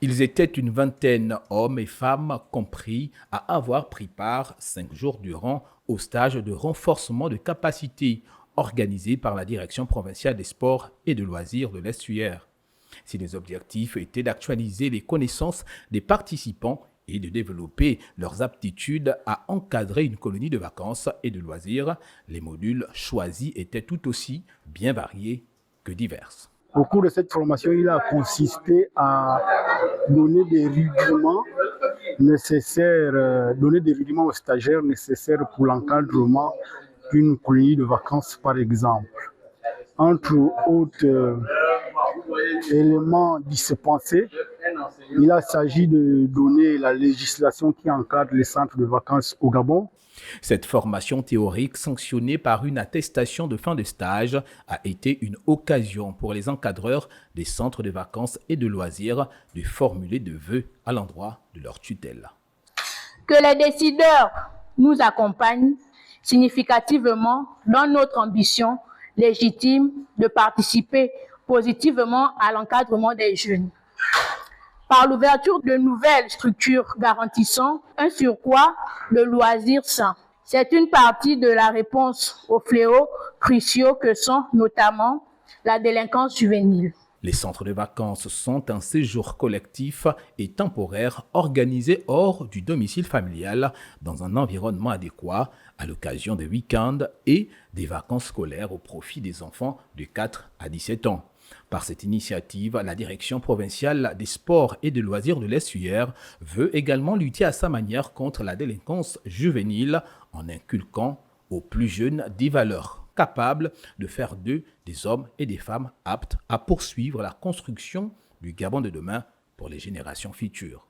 Ils étaient une vingtaine, hommes et femmes compris, à avoir pris part 5 jours durant au stage de renforcement de capacité organisé par la Direction provinciale des sports et de loisirs de l'Estuaire. Si les objectifs étaient d'actualiser les connaissances des participants et de développer leurs aptitudes à encadrer une colonie de vacances et de loisirs, les modules choisis étaient tout aussi bien variés que divers. Au cours de cette formation, il a consisté à donner des rudiments donner des rudiments aux stagiaires nécessaires pour l'encadrement d'une colonie de vacances, par exemple. Entre autres éléments dispensés, il a s'agi de donner la législation qui encadre les centres de vacances au Gabon. Cette formation théorique sanctionnée par une attestation de fin de stage a été une occasion pour les encadreurs des centres de vacances et de loisirs de formuler de vœux à l'endroit de leur tutelle. Que les décideurs nous accompagnent significativement dans notre ambition légitime de participer positivement à l'encadrement des jeunes. Par l'ouverture de nouvelles structures garantissant un surcroît de loisirs sains. C'est une partie de la réponse aux fléaux cruciaux que sont notamment la délinquance juvénile. Les centres de vacances sont un séjour collectif et temporaire organisé hors du domicile familial dans un environnement adéquat à l'occasion des week-ends et des vacances scolaires au profit des enfants de 4 à 17 ans. Par cette initiative, la Direction provinciale des sports et des loisirs de l'Estuaire veut également lutter à sa manière contre la délinquance juvénile en inculquant aux plus jeunes des valeurs capables de faire d'eux des hommes et des femmes aptes à poursuivre la construction du Gabon de demain pour les générations futures.